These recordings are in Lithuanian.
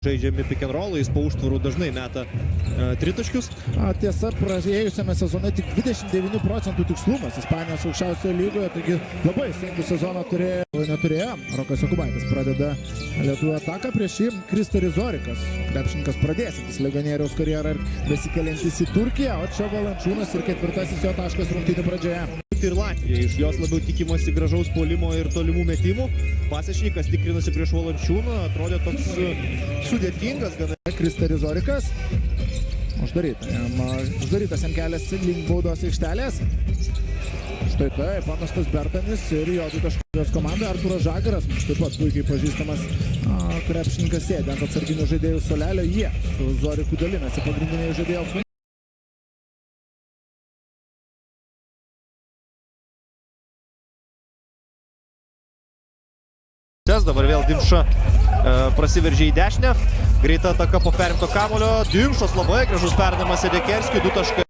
Žaidžiami pick and rollais, po užtvarų dažnai meta tritaškius. Tiesa, praėjusiame sezone tik 29% tikslumas Ispanijos aukščiausioje lygoje, taigi labai sunkų sezoną neturėjo. Rokas Jokubaitis pradeda lietuvių ataką, prieš jį Kristaris Zorikas, krepšininkas pradėsiantis legionieriaus karjerą ir besikeliantis į Turkiją, o čia Valančiūnas ir ketvirtasis jo taškas rungtynių pradžioje. Ir Latvija, iš jos labiau tikimasi gražaus puolimo ir tolimų metimų. Pasečnikas tikrinasi prieš Valančiūną, atrodė toks sudėtingas gana. Kristaris Zorikas, uždarytas jam kelias link baudos aikštelės. Štai taip, pamestas Bertanis ir jo taškos komanda Arturas Žagaras, taip pat puikiai pažįstamas krepšininkas sėdi ant atsarginių žaidėjų suolelio. Jie su Zoriku dalinasi pagrindiniai žaidėjų. Dabar vėl Dimša prasiveržė į dešinę, greita ataka po perimto kamulio, Dimšas labai gražus perdavimas Sedekerskiui, 2 taškai.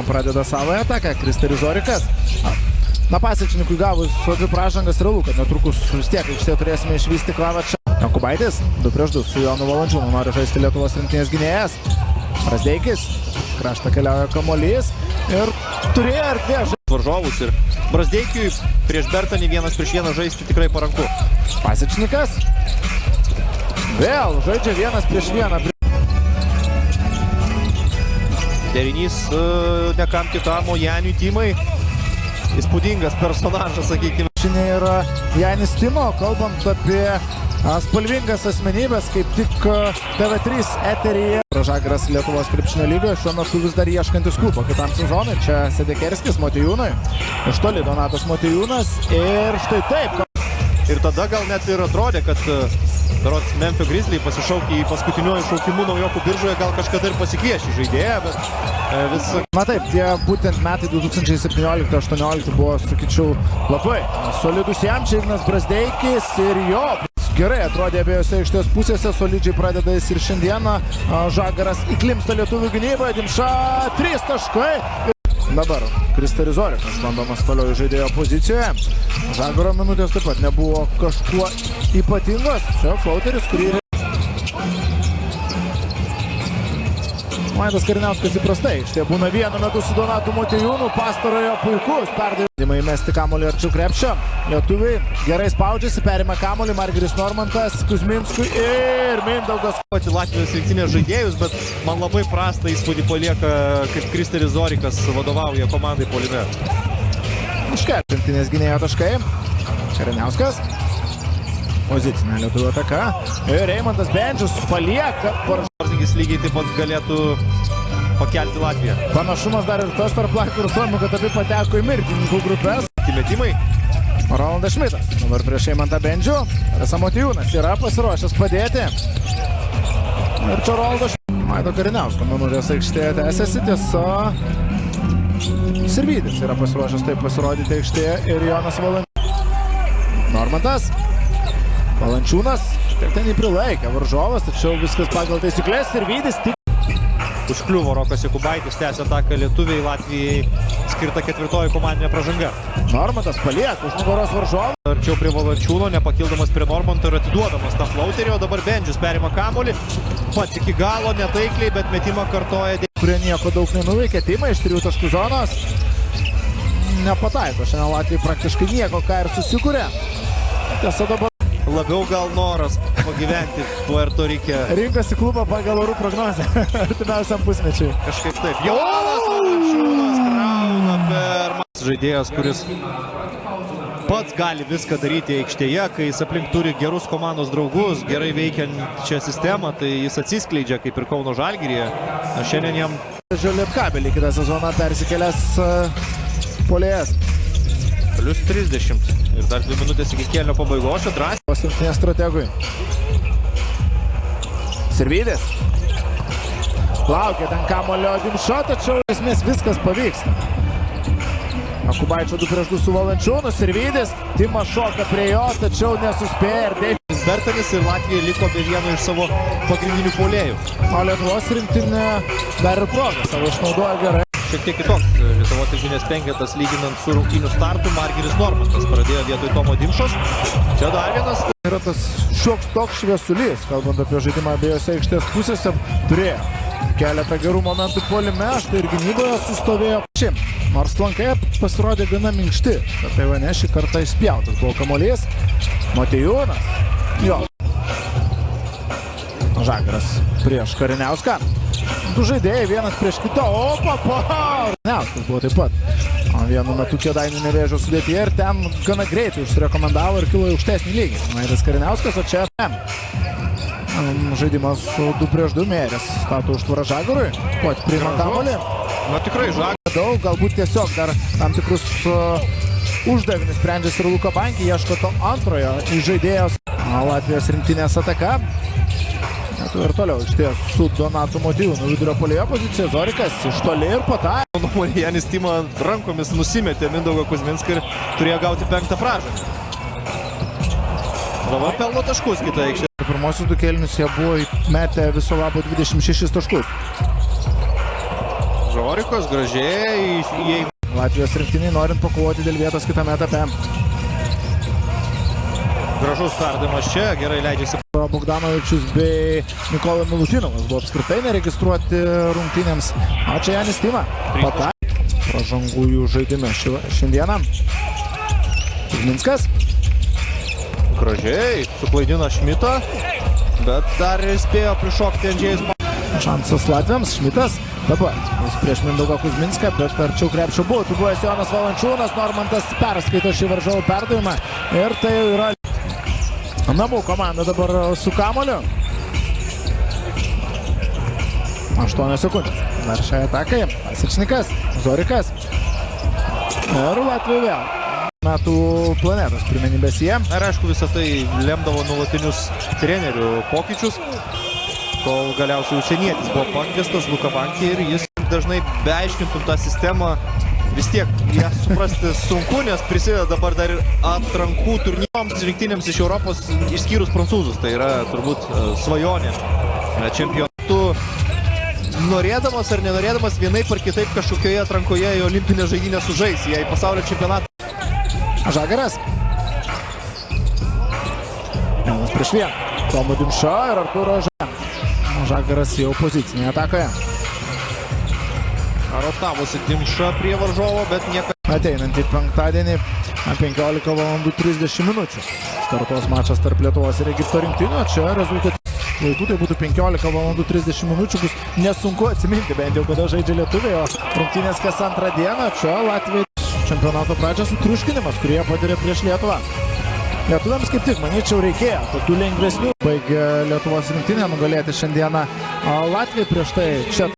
Pradeda savo ataką Kristaris Zorikas. Pasečnikui gavus dvi pražangas, realu, kad netrukus vis tiek aikštėje turėsime išvysti Klavačą. Jokubaitis 2-2 su Jonu Valančiūnu nori žaisti Lietuvos rinktinės gynėjas. Brazdeikis, kraštą keliauja kamuolys ir turėjo erdvės varžovus ir Brazdeikiui prieš Bertanį 1-1 žaisti tikrai paranku. Pasečnikas vėl žaidžia 1-1. Derinys nekam kitam, o Janiui Timai. Įspūdingas personažas, sakykime. Šiandien yra Janis Timo, kalbant apie spalvingas asmenybės, kaip tik TV3 eteryje. Žagaras Lietuvos krepšinio lygoje šiuo metu vis dar ieškantis klubo kitam sezonui. Čia Sedekerskis Motiejūnui, iš toli Donatas Motiejūnas ir štai taip. Ir tada gal net ir atrodė, kad berods Memphio Grizzliai pasišaukė į paskutiniuoju šaukimu naujokų biržoje, gal kažkada ir pasikviešė žaidėją, bet vis... Na taip, tie būtent metai 2017-2018 buvo, sakyčiau, labai solidus jam, čia Ignas Brazdeikis ir jo gerai atrodė abiejose aikštės pusėse, solidžiai pradeda jis ir šiandieną. Žagaras įklimpsta lietuvių gynyboje, Dimša 3 taškai. Dabar Kristaris Zorikas bandomas toliau žaidėjo pozicijoje. Žagaro minutės taip pat nebuvo kažkuo ypatingos. Čia flauteris, kurį... Vaidas Kariniauskas įprastai. Štai būna vienu metu su Donatu Motiejūnu, pastarojo puikus perdavimai mesti kamuolį arčiau krepšio. Lietuviai gerai spaudžiasi, perima kamuolį Margiris Normantas, Kuzminskui ir Mindaugas. Latvijos rinktinės žaidėjus, bet man labai prastą įspūdį palieka, kaip Kristaris Zorikas vadovauja komandai puolime. Rinktinės gynėjo taškai. Kariniauskas. Pozicinė lietuvių ataka. Ir Eimantas Bendžius palieka. Porzingis lygiai taip pat galėtų pakelti Latviją. Panašumas dar ir tas tarp Latvių ir Suomių, kad abi pateko į mirtininkų grupės. Metimai. Rolandas Šmitas. Dabar prieš Eimantą Bendžių. Rasa Motiejūnas yra pasiruošęs padėti. Ir čia Rolandas Šmitas. Vaido Kariniausko minutės aikštėje tęsiasi, tiesa. Sirvydis yra pasiruošęs taip pasirodyti aikštėje ir Jonas Valančiūnas. Normantas. Valančiūnas, tiek ten jį prilaikė varžovas, tačiau viskas pagal taisyklės ir Vydis tik. Užkliuvo Rokas Jokubaitis, tęsia ataką Lietuvijai, Latvijai skirta 4. komandinė pražanga. Normantas palieka už nugaros varžovą. Arčiau prie Valančiūno, nepakildamas prie Normanto ir atiduodamas tą flauterį, o dabar Bendžius perima kamuolį. Pats iki galo netaikliai, bet metimą kartoja. Kurie nieko daug nenuveikė, Timai iš 3 taškų zonos. Nepataiko, šiandien Latvijai praktiškai nieko, ką ir susikūrė. Tiesa dabar. Labiau gal noras pagyventi Puerto Rike. Rinkosi klubą pagal orų prognozę artimiausiam pusmečiui. Kažkaip taip. Jonas Valančiūnas krauna per žaidėjas, kuris pats gali viską daryti aikštėje, kai jis aplink turi gerus komandos draugus, gerai veikiančią sistemą, tai jis atsiskleidžia kaip ir Kauno Žalgiryje. Šiandien jam... Lietkabelį kitą sezoną persikėlęs puolėjas. Plius 30 ir dar 2 minutės iki kėlinio pabaigos, čia drąsiai. Pasirinktinės strategui. Sirvydis. Laukia ten kamuolio Dimša, tačiau esmės viskas pavyksta. Jokubaičio 2-2 su Valančiūnu, Sirvydis. Timas šoka prie jo, tačiau nesuspėja ir Bertanis ir Latvija liko be vieno iš savo pagrindinių puolėjų. O Lietuvos rinktinė dar ir progą savo išnaudoja gerai. Šiek tiek kitoks Lietuvos rinktinės penketas lyginant su rungtynių startu. Margiris Normantas pradėjo vietoj Tomo Dimšos. Čia dar vienas. yra tas šioks toks šviesulys, kalbant apie žaidimą abiejose aikštės pusėse, turėjo keletą gerų momentų puolime, štai ir gynyboje sustovėjo šim. Nors lankai pasirodė gana minkšti, bet Taivane šį kartą išspjautas buvo kamuolys. Motiejūnas, jo. Žalgiris prieš Kariniauską. Du žaidėjai, vienas prieš kitą, Kariniauskas buvo taip pat. Vienu metu Kėdainių Nevėžio sudėtyje ir ten gana greitai užsirekomendavo ir kilo į aukštesnį lygį. Maidas Kariniauskas, o čia žaidimas 2 prieš 2 Mėris. Stato užtvarą Žalgiriui, pats priima kamuolį. Na tikrai Žalgiris. Daug, galbūt tiesiog dar tam tikrus uždavinius sprendžiasi ir Luka Banki, ieško to antrojo žaidėjos. Latvijos rinktinės ataka. Ir toliau išties su Donatu Motiejūnu vidurio puolėjo pozicija. Zorikas iš toli ir pataikė. Janis Tima rankomis nusimetė Mindaugą Kuzminską ir turėjo gauti 5 pražangą. Dabar pelno taškus kitą aikštę. Pirmosius 2 kėlinius jie buvo metę viso labo 26 taškus. Žorikas gražiai. Latvijos rinktiniai norint pakovoti dėl vietos kitame etape. Gražus perdavimas čia, gerai leidžiasi. Bogdanovičius bei Nikola Milutinovas buvo apskritai neregistruoti rungtynėms. O čia Janis Tima pataikė pražangųjų žaidime šiandieną. Kuzminskas. Gražiai, suklaidino Šmitą, bet dar spėjo prišokti Andžėjus. Šansas latviams, Šmitas. Dabar jis prieš Mindaugą Kuzminską, bet arčiau krepšio buvo. Tu buvęs Jonas Valančiūnas, Normantas perskaito šį varžovų perdavimą. Ir tai yra namų komanda dabar su kamuoliu. 8 sekundės. Dar šiai atakai. Pasičnikas, Zorikas. Ir Latvija vėl. Metų planetos pirmenybės jie. Ir aišku, visą tai lemdavo nuolatinius trenerių pokyčius, kol galiausiai užsienietis buvo pakviestas Luka Banki ir jis dažnai beaiškintum tą sistemą. Vis tiek ją suprasti sunku, nes prisideda dabar dar ir atrankų turnyrams rinktinėms iš Europos, išskyrus prancūzus. Tai yra turbūt svajonė čempionatų. Norėdamas ar nenorėdamas vienaip ar kitaip kažkokioje atrankoje į olimpinę žaidynę sužais, jei pasaulio čempionatą. Žalgiris. Vienas prieš vieną. Tomo Dimša ir Artūro Žalgiris jau pozicinėje atakoje. Rotavosi Dimša prie varžovo, bet niekada. Ateinantį penktadienį 15:30 minučių. Startuos mačas tarp Lietuvos ir Egipto rinktinių. Čia rezultatas laikų tai būtų 15:30 minučių. Bus nesunku atsiminti bent jau, kada žaidžia lietuviai, o rungtynės kas antrą dieną. Čia Latvijai čempionato pradžios sutriuškinimas, kurie patyrė prieš Lietuvą. Lietuviams kaip tik, manyčiau, reikėjo tokių lengvesnių. Baigė Lietuvos rinktinę nugalėti šiandieną Latvijai prieš tai čia.